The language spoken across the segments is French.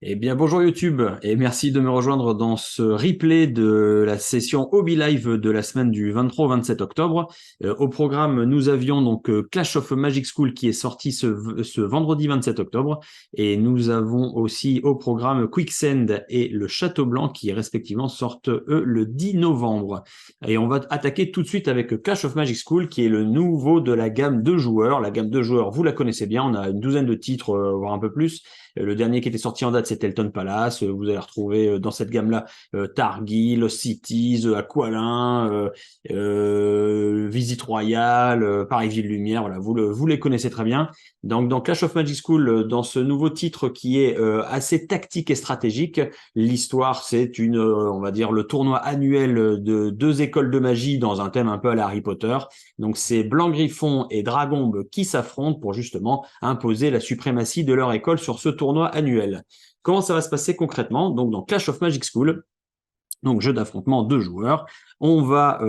Eh bien, bonjour YouTube et merci de me rejoindre dans ce replay de la session Hobby Live de la semaine du 23 au 27 octobre. Au programme, nous avions donc Clash of Magic School qui est sorti ce vendredi 27 octobre et nous avons aussi au programme Quicksand et le Château Blanc qui respectivement sortent eux le 10 novembre. Et on va attaquer tout de suite avec Clash of Magic School qui est le nouveau de la gamme de joueurs. La gamme de joueurs, vous la connaissez bien, on a une douzaine de titres, voire un peu plus. Le dernier qui était sorti en date, c'était Elton Palace. Vous allez retrouver dans cette gamme-là Targi, Lost Cities, Aqualin, Visite Royale, Paris-Ville Lumière. Voilà, vous les connaissez très bien. Donc, dans Clash of Magic School, dans ce nouveau titre qui est assez tactique et stratégique, l'histoire, c'est on va dire, le tournoi annuel de deux écoles de magie dans un thème un peu à la Harry Potter. Donc, c'est Blanc-Griffon et Dragombe qui s'affrontent pour justement imposer la suprématie de leur école sur ce tournoi annuel. Comment ça va se passer concrètement? Donc, dans Clash of Magic School, donc jeu d'affrontement de joueurs, on va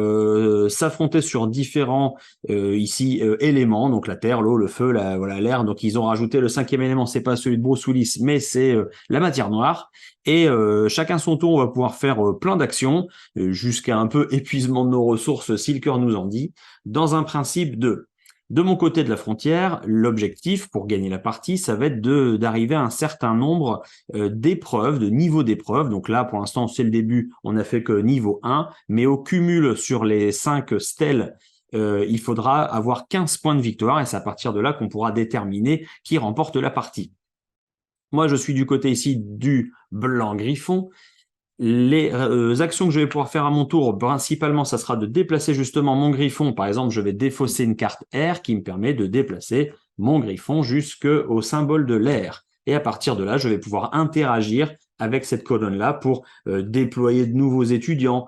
s'affronter sur différents éléments, donc la terre, l'eau, le feu, voilà, l'air. Donc ils ont rajouté le cinquième élément, c'est pas celui de Bruce Willis, mais c'est la matière noire. Et chacun son tour, on va pouvoir faire plein d'actions jusqu'à un peu épuisement de nos ressources si le cœur nous en dit, dans un principe de mon côté de la frontière, l'objectif pour gagner la partie, ça va être d'arriver à un certain nombre d'épreuves, de niveaux d'épreuves. Donc là, pour l'instant, c'est le début, on n'a fait que niveau 1, mais au cumul sur les 5 stèles, il faudra avoir 15 points de victoire et c'est à partir de là qu'on pourra déterminer qui remporte la partie. Moi, je suis du côté ici du blanc griffon. Les actions que je vais pouvoir faire à mon tour, principalement, ça sera de déplacer justement mon griffon. Par exemple, je vais défausser une carte air qui me permet de déplacer mon griffon jusqu'au symbole de l'air. Et à partir de là, je vais pouvoir interagir avec cette colonne-là pour déployer de nouveaux étudiants,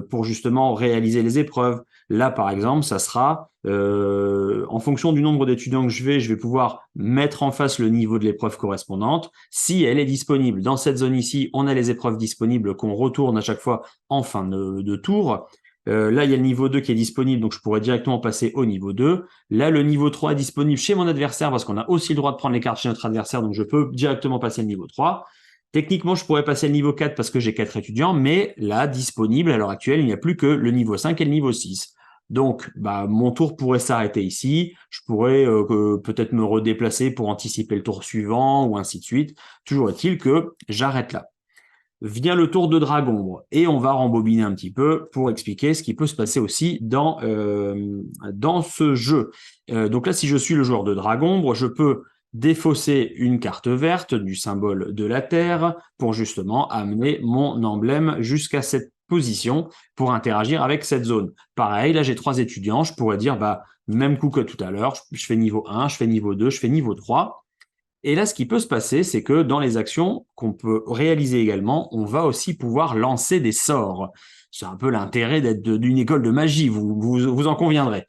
pour justement réaliser les épreuves. Là, par exemple, ça sera en fonction du nombre d'étudiants que je vais pouvoir mettre en face le niveau de l'épreuve correspondante, si elle est disponible. Dans cette zone ici, on a les épreuves disponibles qu'on retourne à chaque fois en fin de tour. Là, il y a le niveau 2 qui est disponible, donc je pourrais directement passer au niveau 2. Là, le niveau 3 est disponible chez mon adversaire parce qu'on a aussi le droit de prendre les cartes chez notre adversaire, donc je peux directement passer le niveau 3. Techniquement, je pourrais passer le niveau 4 parce que j'ai 4 étudiants, mais là, disponible à l'heure actuelle, il n'y a plus que le niveau 5 et le niveau 6. Donc, mon tour pourrait s'arrêter ici. Je pourrais peut-être me redéplacer pour anticiper le tour suivant ou ainsi de suite. Toujours est-il que j'arrête là. Vient le tour de Dragombre et on va rembobiner un petit peu pour expliquer ce qui peut se passer aussi dans ce jeu. Donc là, si je suis le joueur de Dragombre, je peux défausser une carte verte du symbole de la Terre pour justement amener mon emblème jusqu'à cette position pour interagir avec cette zone. Pareil, là j'ai 3 étudiants, je pourrais dire même coup que tout à l'heure, je fais niveau 1, je fais niveau 2, je fais niveau 3. Et là, ce qui peut se passer, c'est que dans les actions qu'on peut réaliser également, on va aussi pouvoir lancer des sorts. C'est un peu l'intérêt d'être d'une école de magie, vous en conviendrez.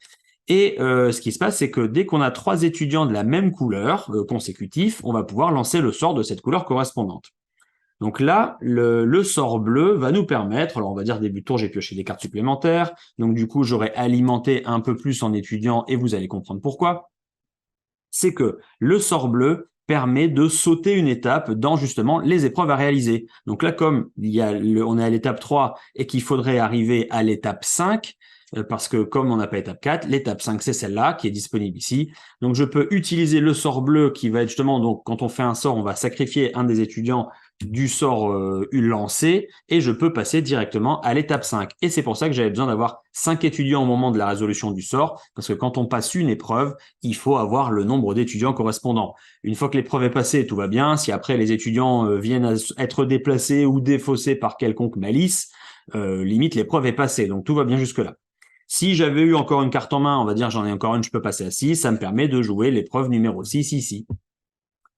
Et ce qui se passe, c'est que dès qu'on a 3 étudiants de la même couleur consécutifs, on va pouvoir lancer le sort de cette couleur correspondante. Donc là, le sort bleu va nous permettre, alors on va dire début de tour, j'ai pioché des cartes supplémentaires, donc du coup, j'aurais alimenté un peu plus en étudiants et vous allez comprendre pourquoi. C'est que le sort bleu permet de sauter une étape dans justement les épreuves à réaliser. Donc là, comme on est à l'étape 3 et qu'il faudrait arriver à l'étape 5, parce que comme on n'a pas étape 4, l'étape 5, c'est celle-là qui est disponible ici. Donc je peux utiliser le sort bleu qui va être justement, donc quand on fait un sort, on va sacrifier un des étudiants du sort lancé et je peux passer directement à l'étape 5. Et c'est pour ça que j'avais besoin d'avoir 5 étudiants au moment de la résolution du sort, parce que quand on passe une épreuve, il faut avoir le nombre d'étudiants correspondant. Une fois que l'épreuve est passée, tout va bien. Si après les étudiants viennent à être déplacés ou défaussés par quelconque malice, limite l'épreuve est passée. Donc tout va bien jusque-là. Si j'avais eu encore une carte en main, on va dire j'en ai encore une, je peux passer à 6, ça me permet de jouer l'épreuve numéro 6 ici.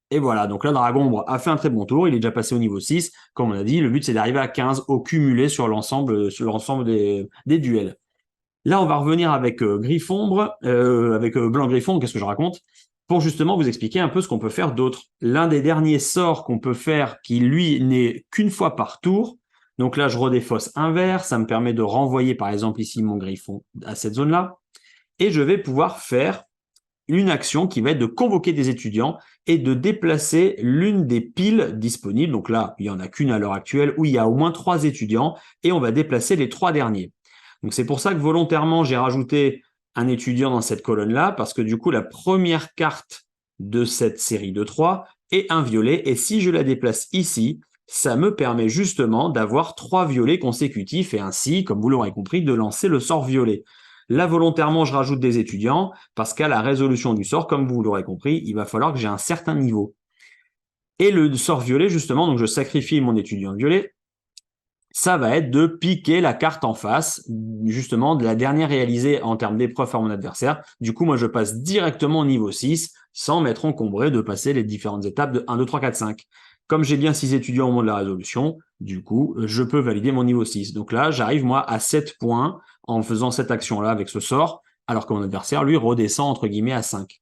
Et voilà, donc là, Dragombre a fait un très bon tour, il est déjà passé au niveau 6. Comme on a dit, le but c'est d'arriver à 15 au cumulé sur l'ensemble des duels. Là, on va revenir avec Griffombre, avec Blanc Griffon, qu'est-ce que je raconte, pour justement vous expliquer un peu ce qu'on peut faire d'autre. L'un des derniers sorts qu'on peut faire, qui lui n'est qu'une fois par tour, donc là, je redéfausse un vert, ça me permet de renvoyer par exemple ici mon Griffon à cette zone-là, et je vais pouvoir faire une action qui va être de convoquer des étudiants et de déplacer l'une des piles disponibles. Donc là, il n'y en a qu'une à l'heure actuelle où il y a au moins 3 étudiants et on va déplacer les 3 derniers. Donc c'est pour ça que volontairement, j'ai rajouté un étudiant dans cette colonne-là parce que du coup, la première carte de cette série de 3 est un violet et si je la déplace ici, ça me permet justement d'avoir 3 violets consécutifs et ainsi, comme vous l'aurez compris, de lancer le sort violet. Là, volontairement, je rajoute des étudiants parce qu'à la résolution du sort, comme vous l'aurez compris, il va falloir que j'ai un certain niveau. Et le sort violet, justement, donc je sacrifie mon étudiant violet, ça va être de piquer la carte en face, justement, de la dernière réalisée en termes d'épreuve à mon adversaire. Du coup, moi, je passe directement au niveau 6 sans m'être encombré de passer les différentes étapes de 1, 2, 3, 4, 5. Comme j'ai bien 6 étudiants au moment de la résolution, du coup, je peux valider mon niveau 6. Donc là, j'arrive, moi, à 7 points en faisant cette action-là avec ce sort, alors que mon adversaire, lui, redescend, entre guillemets, à 5.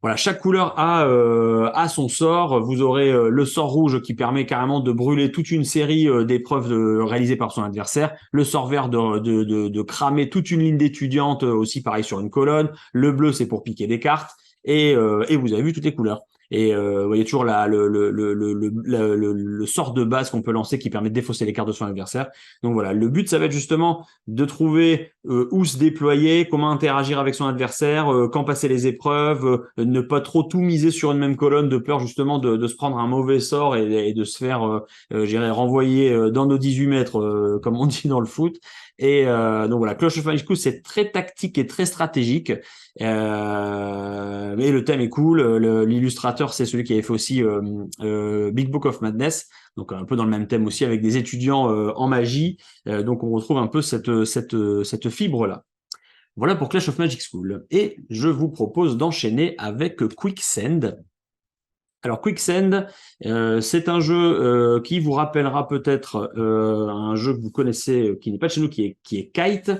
Voilà, chaque couleur a son sort. Vous aurez le sort rouge qui permet carrément de brûler toute une série d'épreuves réalisées par son adversaire. Le sort vert de cramer toute une ligne d'étudiantes, aussi pareil sur une colonne. Le bleu, c'est pour piquer des cartes. Et vous avez vu toutes les couleurs. Et vous voyez toujours le sort de base qu'on peut lancer qui permet de défausser les cartes de son adversaire. Donc voilà, le but, ça va être justement de trouver où se déployer, comment interagir avec son adversaire, quand passer les épreuves, ne pas trop tout miser sur une même colonne de peur justement de se prendre un mauvais sort et de se faire, j'irais renvoyer dans nos 18 mètres, comme on dit dans le foot. Et donc voilà, Clash of Magic School, c'est très tactique et très stratégique. Mais le thème est cool. L'illustrateur, c'est celui qui avait fait aussi Big Book of Madness, donc un peu dans le même thème aussi avec des étudiants en magie. Donc on retrouve un peu cette fibre-là. Voilà pour Clash of Magic School. Et je vous propose d'enchaîner avec Quicksand. Alors Quicksand, c'est un jeu qui vous rappellera peut-être un jeu que vous connaissez, qui n'est pas de chez nous, qui est Kite.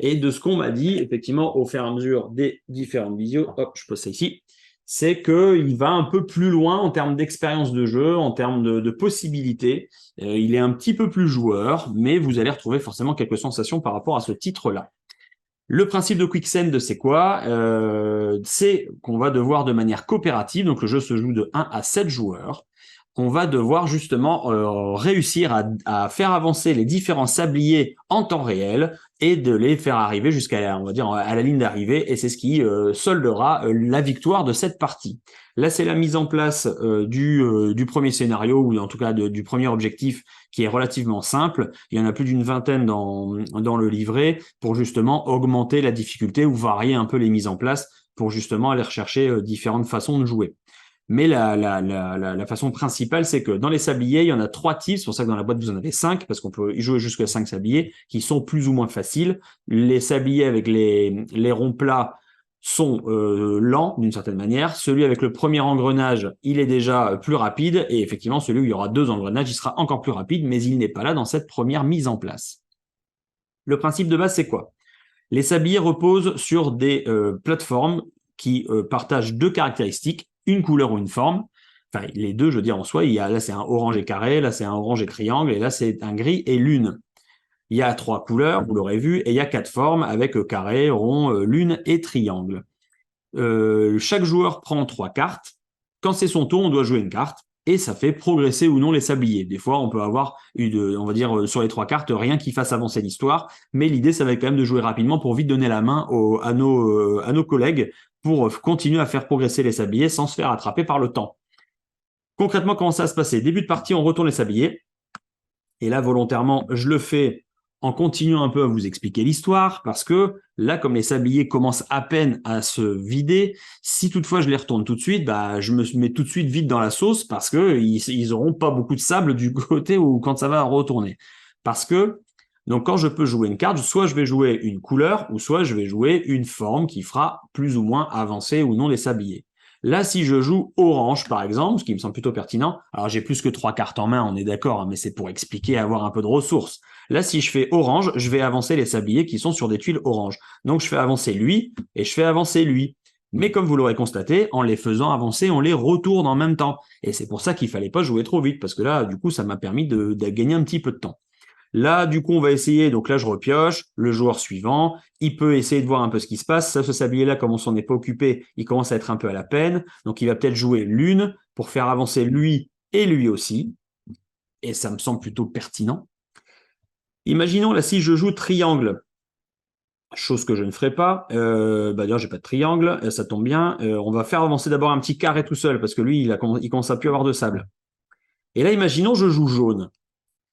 Et de ce qu'on m'a dit, effectivement, au fur et à mesure des différentes vidéos, hop, je pose ça ici, c'est qu'il va un peu plus loin en termes d'expérience de jeu, en termes de possibilités. Il est un petit peu plus joueur, mais vous allez retrouver forcément quelques sensations par rapport à ce titre-là. Le principe de Quicksand, c'est quoi? C'est qu'on va devoir de manière coopérative, donc le jeu se joue de 1 à 7 joueurs, on va devoir justement réussir à faire avancer les différents sabliers en temps réel et de les faire arriver jusqu'à, on va dire, à la ligne d'arrivée, et c'est ce qui soldera la victoire de cette partie. Là, c'est la mise en place du premier scénario, ou en tout cas du premier objectif, qui est relativement simple. Il y en a plus d'une vingtaine dans le livret pour justement augmenter la difficulté ou varier un peu les mises en place pour justement aller rechercher différentes façons de jouer. Mais la façon principale, c'est que dans les sabliers, il y en a 3 types. C'est pour ça que dans la boîte, vous en avez 5, parce qu'on peut y jouer jusqu'à 5 sabliers, qui sont plus ou moins faciles. Les sabliers avec les ronds plats sont lents d'une certaine manière. Celui avec le premier engrenage, il est déjà plus rapide. Et effectivement, celui où il y aura 2 engrenages, il sera encore plus rapide, mais il n'est pas là dans cette première mise en place. Le principe de base, c'est quoi? Les sabliers reposent sur des plateformes qui partagent 2 caractéristiques, une couleur ou une forme. Enfin, les 2, je veux dire, en soi, là, c'est un orange et carré, là, c'est un orange et triangle, et là, c'est un gris et lune. Il y a 3 couleurs, vous l'aurez vu, et il y a 4 formes avec carré, rond, lune et triangle. Chaque joueur prend 3 cartes. Quand c'est son tour, on doit jouer une carte, et ça fait progresser ou non les sabliers. Des fois, on peut avoir, on va dire, sur les 3 cartes, rien qui fasse avancer l'histoire, mais l'idée, ça va être quand même de jouer rapidement pour vite donner la main à nos collègues pour continuer à faire progresser les sabliers sans se faire attraper par le temps. Concrètement, comment ça va se passer? Début de partie, on retourne les sabliers. Et là, volontairement, je le fais en continuant un peu à vous expliquer l'histoire, parce que là, comme les sabliers commencent à peine à se vider, si toutefois je les retourne tout de suite, bah, je me mets tout de suite vite dans la sauce, parce que ils auront pas beaucoup de sable du côté où quand ça va retourner. Parce que, donc quand je peux jouer une carte, soit je vais jouer une couleur, ou soit je vais jouer une forme qui fera plus ou moins avancer ou non les sabliers. Là, si je joue orange, par exemple, ce qui me semble plutôt pertinent, alors j'ai plus que 3 cartes en main, on est d'accord, hein, mais c'est pour expliquer, avoir un peu de ressources. Là, si je fais orange, je vais avancer les sabliers qui sont sur des tuiles orange. Donc, je fais avancer lui et je fais avancer lui. Mais comme vous l'aurez constaté, en les faisant avancer, on les retourne en même temps. Et c'est pour ça qu'il fallait pas jouer trop vite, parce que là, du coup, ça m'a permis de gagner un petit peu de temps. Là, du coup, on va essayer. Donc là, je repioche. Le joueur suivant, il peut essayer de voir un peu ce qui se passe. Ça, ce sablier-là, comme on s'en est pas occupé, il commence à être un peu à la peine. Donc, il va peut-être jouer l'une pour faire avancer lui et lui aussi. Et ça me semble plutôt pertinent. Imaginons là, si je joue triangle, chose que je ne ferai pas. D'ailleurs, j'ai pas de triangle, ça tombe bien. On va faire avancer d'abord un petit carré tout seul parce que lui, il commence à plus avoir de sable. Et là, imaginons je joue jaune.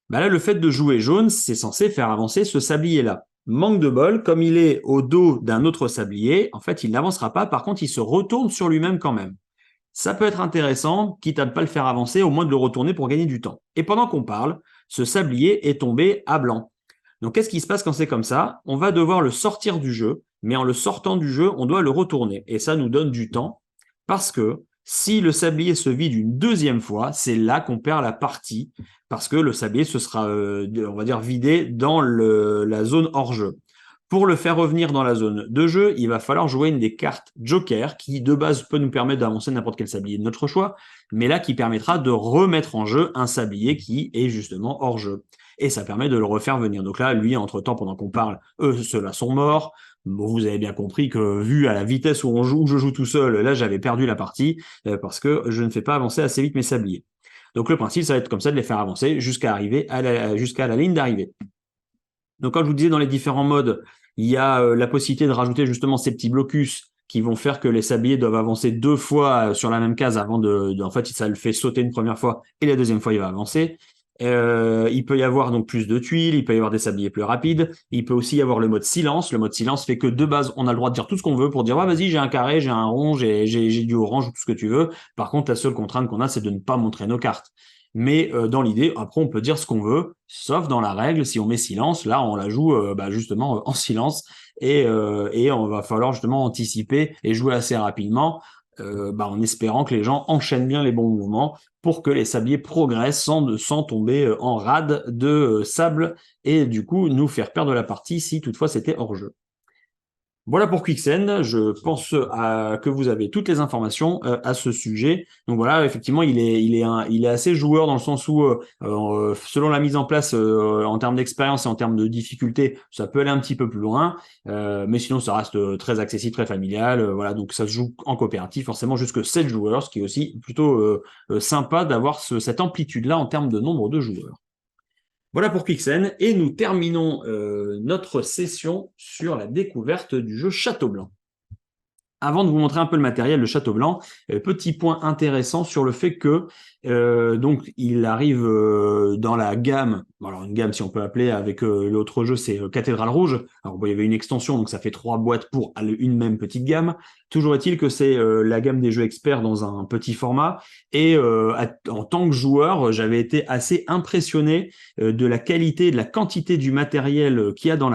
Là, le fait de jouer jaune, c'est censé faire avancer ce sablier-là. Manque de bol, comme il est au dos d'un autre sablier, en fait, il n'avancera pas. Par contre, il se retourne sur lui-même quand même. Ça peut être intéressant, quitte à ne pas le faire avancer, au moins de le retourner pour gagner du temps. Et pendant qu'on parle, ce sablier est tombé à blanc. Donc, qu'est-ce qui se passe quand c'est comme ça? On va devoir le sortir du jeu, mais en le sortant du jeu, on doit le retourner. Et ça nous donne du temps, parce que si le sablier se vide une deuxième fois, c'est là qu'on perd la partie, parce que le sablier se sera, on va dire, vidé dans la zone hors jeu. Pour le faire revenir dans la zone de jeu, il va falloir jouer une des cartes Joker qui de base peut nous permettre d'avancer n'importe quel sablier de notre choix, mais là qui permettra de remettre en jeu un sablier qui est justement hors jeu. Et ça permet de le refaire venir. Donc là, lui, entre-temps, pendant qu'on parle, ceux-là sont morts. Bon, vous avez bien compris que vu à la vitesse où je joue tout seul, là j'avais perdu la partie parce que je ne fais pas avancer assez vite mes sabliers. Donc le principe, ça va être comme ça de les faire avancer jusqu'à la ligne d'arrivée. Donc, comme je vous disais, dans les différents modes, il y a la possibilité de rajouter justement ces petits blocus qui vont faire que les sabliers doivent avancer 2 fois sur la même case avant en fait, ça le fait sauter une première fois et la deuxième fois, il va avancer. Il peut y avoir donc plus de tuiles, il peut y avoir des sabliers plus rapides, il peut aussi y avoir le mode silence. Le mode silence fait que de base, on a le droit de dire tout ce qu'on veut pour dire, ouais, vas-y, j'ai un carré, j'ai un rond, j'ai du orange ou tout ce que tu veux. Par contre, la seule contrainte qu'on a, c'est de ne pas montrer nos cartes. Mais dans l'idée, après, on peut dire ce qu'on veut, sauf dans la règle, si on met silence, là, on la joue justement en silence et on va falloir justement anticiper et jouer assez rapidement en espérant que les gens enchaînent bien les bons mouvements pour que les sabliers progressent sans tomber en rade de sable et du coup nous faire perdre la partie si toutefois c'était hors jeu. Voilà pour Quicksand. Je pense que vous avez toutes les informations à ce sujet. Donc voilà, effectivement, il est assez joueur dans le sens où, selon la mise en place en termes d'expérience et en termes de difficulté, ça peut aller un petit peu plus loin. Mais sinon, ça reste très accessible, très familial. Voilà, donc ça se joue en coopératif, forcément jusque 7 joueurs, ce qui est aussi plutôt sympa d'avoir cette amplitude-là en termes de nombre de joueurs. Voilà pour Quicksand et nous terminons notre session sur la découverte du jeu Château Blanc. Avant de vous montrer un peu le matériel de Château Blanc, petit point intéressant sur le fait que donc il arrive dans la gamme, alors une gamme si on peut appeler avec l'autre jeu c'est Cathédrale Rouge. Alors bon, il y avait une extension donc ça fait 3 boîtes pour une même petite gamme. Toujours est-il que c'est la gamme des jeux experts dans un petit format et en tant que joueur j'avais été assez impressionné de la qualité et de la quantité du matériel qu'il y a dans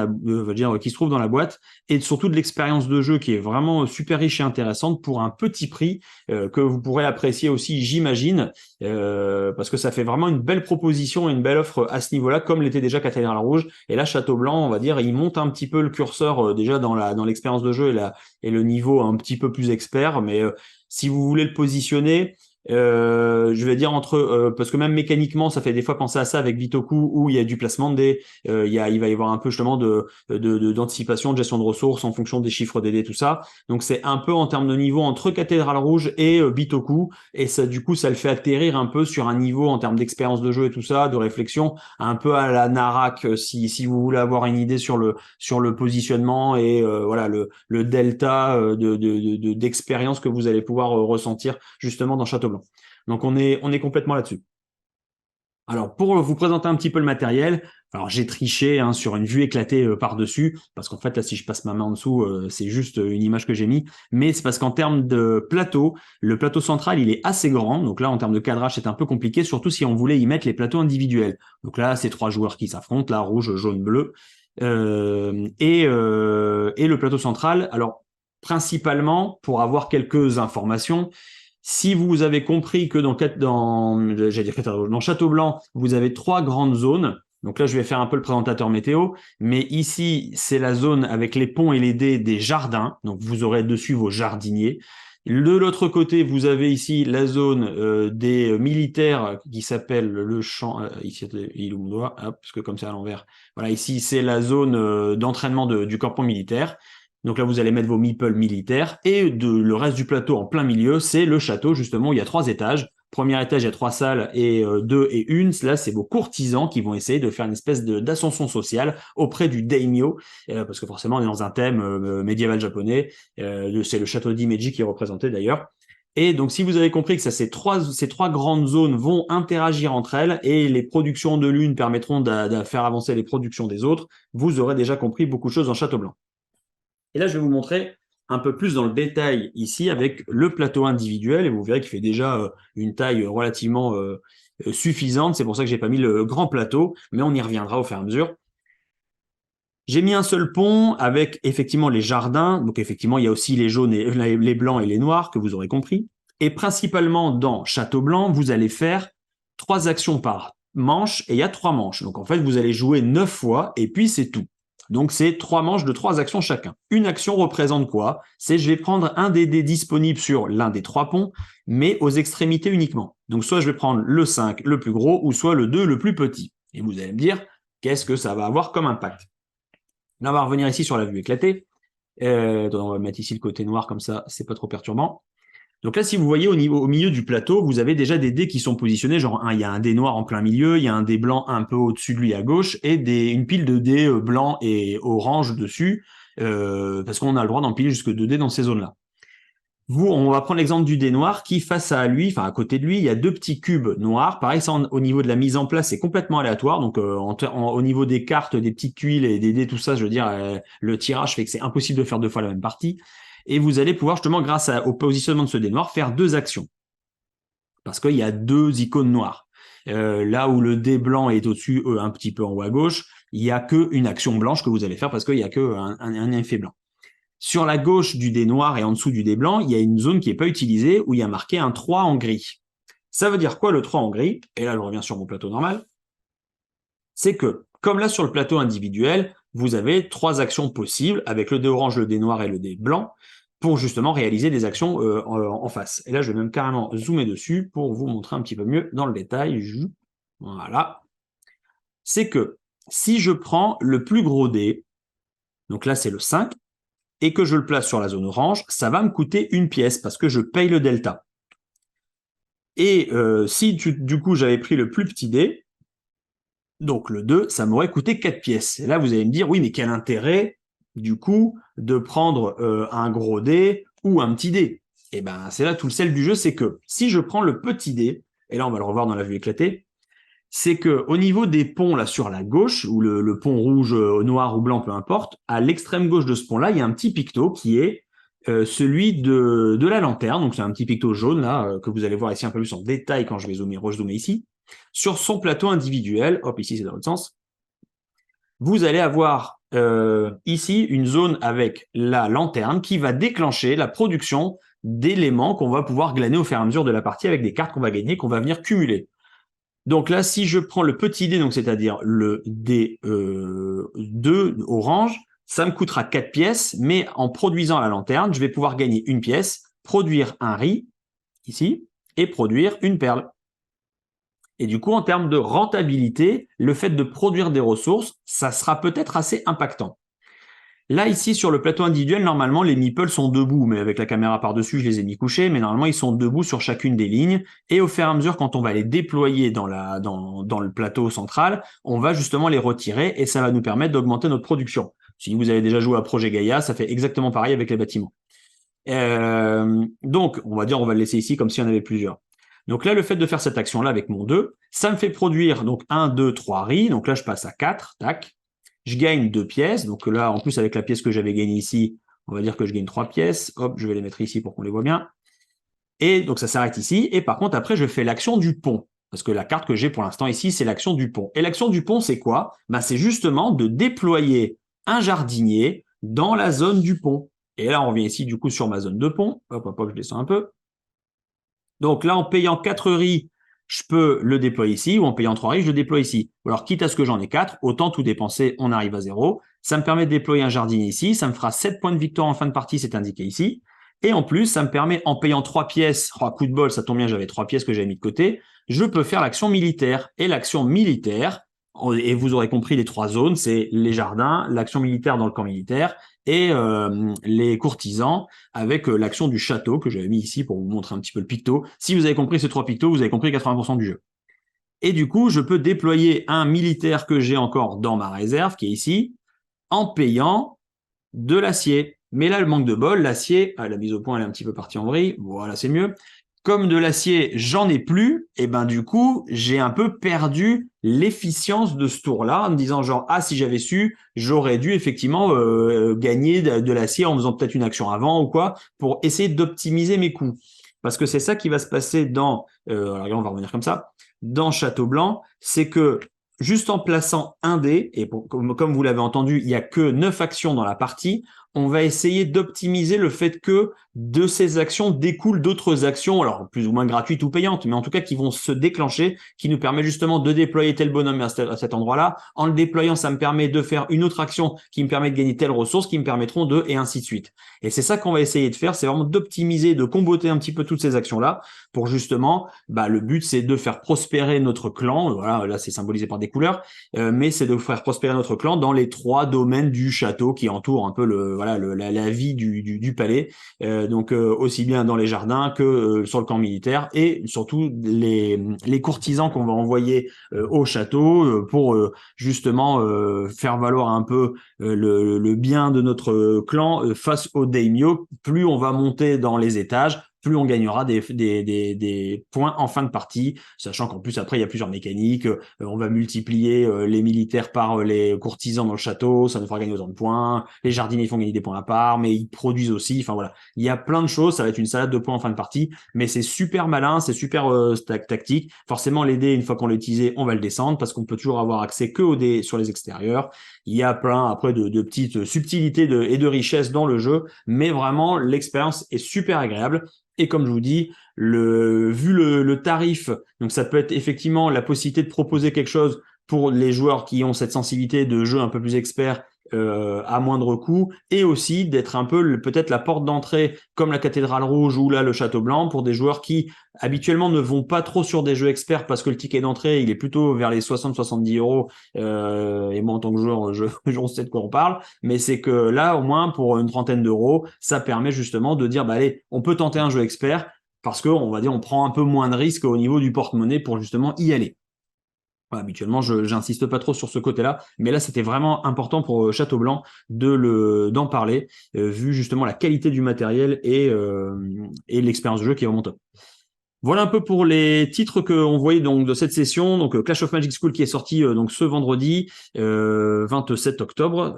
qui se trouve dans la boîte et surtout de l'expérience de jeu qui est vraiment super riche et intéressante pour un petit prix que vous pourrez apprécier aussi, j'imagine, parce que ça fait vraiment une belle proposition et une belle offre à ce niveau-là, comme l'était déjà Cathédrale Rouge. Et là, Château Blanc, on va dire, il monte un petit peu le curseur déjà dans l'expérience de jeu et le niveau un petit peu plus expert. Mais si vous voulez le positionner, je vais dire parce que même mécaniquement ça fait des fois penser à ça avec Bitoku où il y a du placement de dés, il va y avoir un peu justement d'anticipation, de gestion de ressources en fonction des chiffres des dés, tout ça. Donc c'est un peu en termes de niveau entre Cathédrale Rouge et Bitoku et ça du coup ça le fait atterrir un peu sur un niveau en termes d'expérience de jeu et tout ça, de réflexion, un peu à la Narak si vous voulez avoir une idée sur le positionnement et voilà le delta d'expérience que vous allez pouvoir ressentir justement dans Château Blanc. Donc on est complètement là-dessus. Alors pour vous présenter un petit peu le matériel, alors j'ai triché sur une vue éclatée par-dessus, parce qu'en fait là si je passe ma main en dessous, c'est juste une image que j'ai mis, mais c'est parce qu'en termes de plateau, le plateau central il est assez grand, donc là en termes de cadrage c'est un peu compliqué, surtout si on voulait y mettre les plateaux individuels. Donc là c'est 3 joueurs qui s'affrontent, là rouge, jaune, bleu, et le plateau central, alors principalement pour avoir quelques informations. Si vous avez compris que dans Château Blanc, vous avez 3 grandes zones, donc là je vais faire un peu le présentateur météo, mais ici c'est la zone avec les ponts et les dés des jardins, donc vous aurez dessus vos jardiniers. De l'autre côté, vous avez ici la zone des militaires qui s'appelle le champ. Ici, il est où mon doigt? Hop, parce que comme c'est à l'envers. Voilà, ici, c'est la zone d'entraînement du campement militaire. Donc là, vous allez mettre vos meeples militaires. Et le reste du plateau en plein milieu, c'est le château, justement, où il y a 3 étages. Premier étage, il y a 3 salles et 2 et 1. Là, c'est vos courtisans qui vont essayer de faire une espèce d'ascension sociale auprès du daimyo, parce que forcément, on est dans un thème médiéval japonais. C'est le château d'Imeji qui est représenté d'ailleurs. Et donc, si vous avez compris que ces trois grandes zones vont interagir entre elles et les productions de l'une permettront de faire avancer les productions des autres, vous aurez déjà compris beaucoup de choses en Château Blanc. Et là, je vais vous montrer un peu plus dans le détail ici avec le plateau individuel et vous verrez qu'il fait déjà une taille relativement suffisante. C'est pour ça que j'ai pas mis le grand plateau, mais on y reviendra au fur et à mesure. J'ai mis un seul pont avec effectivement les jardins. Donc effectivement, il y a aussi les jaunes, et, les blancs et les noirs que vous aurez compris. Et principalement dans Château Blanc, vous allez faire 3 actions par manche et il y a 3 manches. Donc en fait, vous allez jouer 9 fois et puis c'est tout. Donc c'est 3 manches de 3 actions chacun. Une action représente quoi? C'est je vais prendre un des dés disponibles sur l'un des 3 ponts, mais aux extrémités uniquement. Donc soit je vais prendre le 5, le plus gros, ou soit le 2, le plus petit. Et vous allez me dire, qu'est-ce que ça va avoir comme impact? Là, on va revenir ici sur la vue éclatée. On va mettre ici le côté noir, comme ça, c'est pas trop perturbant. Donc là, si vous voyez au milieu du plateau, vous avez déjà des dés qui sont positionnés. Genre, il y a un dé noir en plein milieu, il y a un dé blanc un peu au-dessus de lui à gauche, et une pile de dés blancs et orange dessus, parce qu'on a le droit d'empiler jusque 2 dés dans ces zones-là. On va prendre l'exemple du dé noir qui, face à lui, enfin à côté de lui, il y a 2 petits cubes noirs. Pareil, ça, au niveau de la mise en place, c'est complètement aléatoire. Donc, au niveau des cartes, des petites tuiles et des dés, tout ça, je veux dire, le tirage fait que c'est impossible de faire 2 fois la même partie. Et vous allez pouvoir justement, grâce au positionnement de ce dé noir, faire 2 actions. Parce qu'il y a 2 icônes noires. Là où le dé blanc est au-dessus, un petit peu en haut à gauche, il n'y a qu'une action blanche que vous allez faire parce qu'il n'y a qu'un effet blanc. Sur la gauche du dé noir et en dessous du dé blanc, il y a une zone qui n'est pas utilisée où il y a marqué un 3 en gris. Ça veut dire quoi le 3 en gris? Et là, je reviens sur mon plateau normal. C'est que, comme là sur le plateau individuel, vous avez 3 actions possibles avec le dé orange, le dé noir et le dé blanc pour justement réaliser des actions en face. Et là, je vais même carrément zoomer dessus pour vous montrer un petit peu mieux dans le détail. Voilà. C'est que si je prends le plus gros dé, donc là c'est le 5, et que je le place sur la zone orange, ça va me coûter 1 pièce parce que je paye le delta. Et si du coup j'avais pris le plus petit dé, donc le 2, ça m'aurait coûté 4 pièces. Et là vous allez me dire, oui mais quel intérêt du coup de prendre un gros dé ou un petit dé? Et ben c'est là tout le sel du jeu, c'est que si je prends le petit dé, et là on va le revoir dans la vue éclatée, c'est que au niveau des ponts là sur la gauche, ou le pont rouge, noir ou blanc, peu importe, à l'extrême gauche de ce pont-là, il y a un petit picto qui est celui de la lanterne. Donc c'est un petit picto jaune là que vous allez voir ici un peu plus en détail quand je vais rezoomer ici. Sur son plateau individuel, hop ici c'est dans l'autre sens, vous allez avoir ici une zone avec la lanterne qui va déclencher la production d'éléments qu'on va pouvoir glaner au fur et à mesure de la partie avec des cartes qu'on va gagner, qu'on va venir cumuler. Donc là, si je prends le petit dé, donc c'est-à-dire le dé 2 orange, ça me coûtera 4 pièces, mais en produisant la lanterne, je vais pouvoir gagner 1 pièce, produire un riz, ici, et produire une perle. Et du coup, en termes de rentabilité, le fait de produire des ressources, ça sera peut-être assez impactant. Là, ici, sur le plateau individuel, normalement, les meeples sont debout, mais avec la caméra par-dessus, je les ai mis couchés, mais normalement, ils sont debout sur chacune des lignes. Et au fur et à mesure, quand on va les déployer dans le plateau central, on va justement les retirer et ça va nous permettre d'augmenter notre production. Si vous avez déjà joué à Projet Gaïa, ça fait exactement pareil avec les bâtiments. Donc, on va dire, on va le laisser ici comme s'il y en avait plusieurs. Donc là, le fait de faire cette action-là avec mon 2, ça me fait produire donc 1, 2, 3 riz. Donc là, je passe à 4, tac. Je gagne 2 pièces. Donc là, en plus, avec la pièce que j'avais gagnée ici, on va dire que je gagne 3 pièces. Hop, je vais les mettre ici pour qu'on les voit bien. Et donc, ça s'arrête ici. Et par contre, après, je fais l'action du pont. Parce que la carte que j'ai pour l'instant ici, c'est l'action du pont. Et l'action du pont, c'est quoi? Ben, c'est justement de déployer un jardinier dans la zone du pont. Et là, on revient ici, du coup, sur ma zone de pont. Hop, hop, hop, je descends un peu. Donc là, en payant 4 riz, je peux le déployer ici, ou en payant 3 riz, je le déploie ici. Alors, quitte à ce que j'en ai 4, autant tout dépenser, on arrive à 0. Ça me permet de déployer un jardinier ici, ça me fera 7 points de victoire en fin de partie, c'est indiqué ici. Et en plus, ça me permet, en payant 3 pièces, coup de bol, ça tombe bien, j'avais 3 pièces que j'avais mis de côté, je peux faire l'action militaire. Et l'action militaire, et vous aurez compris les 3 zones, c'est les jardins, l'action militaire dans le camp militaire et les courtisans avec l'action du château que j'avais mis ici pour vous montrer un petit peu le picto. Si vous avez compris ces 3 pictos, vous avez compris 80% du jeu. Et du coup, je peux déployer un militaire que j'ai encore dans ma réserve, qui est ici, en payant de l'acier. Mais là, le manque de bol, l'acier, la mise au point, elle est un petit peu partie en vrille. Voilà, c'est mieux. Comme de l'acier, j'en ai plus, et ben du coup, j'ai un peu perdu l'efficience de ce tour-là, en me disant genre, ah, si j'avais su, j'aurais dû effectivement gagner de l'acier en faisant peut-être une action avant ou quoi, pour essayer d'optimiser mes coûts. Parce que c'est ça qui va se passer dans, alors on va revenir comme ça, dans Château Blanc, c'est que juste en plaçant un dé, et comme vous l'avez entendu, il n'y a que 9 actions dans la partie, on va essayer d'optimiser le fait que de ces actions découlent d'autres actions, alors plus ou moins gratuites ou payantes, mais en tout cas qui vont se déclencher, qui nous permet justement de déployer tel bonhomme à cet endroit-là. En le déployant, ça me permet de faire une autre action qui me permet de gagner telle ressource, qui me permettront de, et ainsi de suite. Et c'est ça qu'on va essayer de faire, c'est vraiment d'optimiser, de comboter un petit peu toutes ces actions-là, pour justement, le but c'est de faire prospérer notre clan, voilà, là c'est symbolisé par des couleurs, mais c'est de faire prospérer notre clan dans les 3 domaines du château qui entourent un peu la vie du palais. Donc aussi bien dans les jardins que sur le camp militaire et surtout les courtisans qu'on va envoyer au château pour justement faire valoir un peu le bien de notre clan face aux daimyo. Plus on va monter dans les étages, plus on gagnera des points en fin de partie, sachant qu'en plus après il y a plusieurs mécaniques, on va multiplier les militaires par les courtisans dans le château, ça nous fera gagner autant de points, les jardiniers font gagner des points à part, mais ils produisent aussi, enfin voilà, il y a plein de choses, ça va être une salade de points en fin de partie, mais c'est super malin, c'est super tactique, forcément les dés, une fois qu'on l'a utilisé, on va le descendre, parce qu'on peut toujours avoir accès que aux dés sur les extérieurs, il y a plein après de petites subtilités et de richesses dans le jeu, mais vraiment l'expérience est super agréable. Et comme je vous dis, vu le tarif, donc ça peut être effectivement la possibilité de proposer quelque chose pour les joueurs qui ont cette sensibilité de jeu un peu plus expert à moindre coût, et aussi d'être un peu peut-être la porte d'entrée comme la Cathédrale Rouge ou là le Château Blanc pour des joueurs qui habituellement ne vont pas trop sur des jeux experts parce que le ticket d'entrée il est plutôt vers les 60-70 euros et moi en tant que joueur on sait de quoi on parle, mais c'est que là au moins pour une trentaine d'euros ça permet justement de dire allez on peut tenter un jeu expert parce qu'on va dire on prend un peu moins de risques au niveau du porte-monnaie pour justement y aller. Habituellement, je n'insiste pas trop sur ce côté-là, mais là, c'était vraiment important pour Château Blanc d'en parler, vu justement la qualité du matériel et l'expérience de jeu qui est vraiment top. Voilà un peu pour les titres qu'on voyait donc de cette session. Donc Clash of Magic School qui est sorti donc ce vendredi 27 octobre.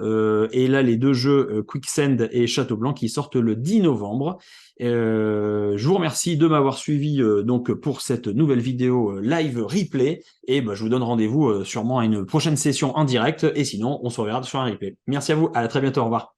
Et là les 2 jeux Quicksand et Château Blanc qui sortent le 10 novembre. Je vous remercie de m'avoir suivi donc pour cette nouvelle vidéo live replay. Et je vous donne rendez-vous sûrement à une prochaine session en direct. Et sinon, on se reverra sur un replay. Merci à vous, à très bientôt, au revoir.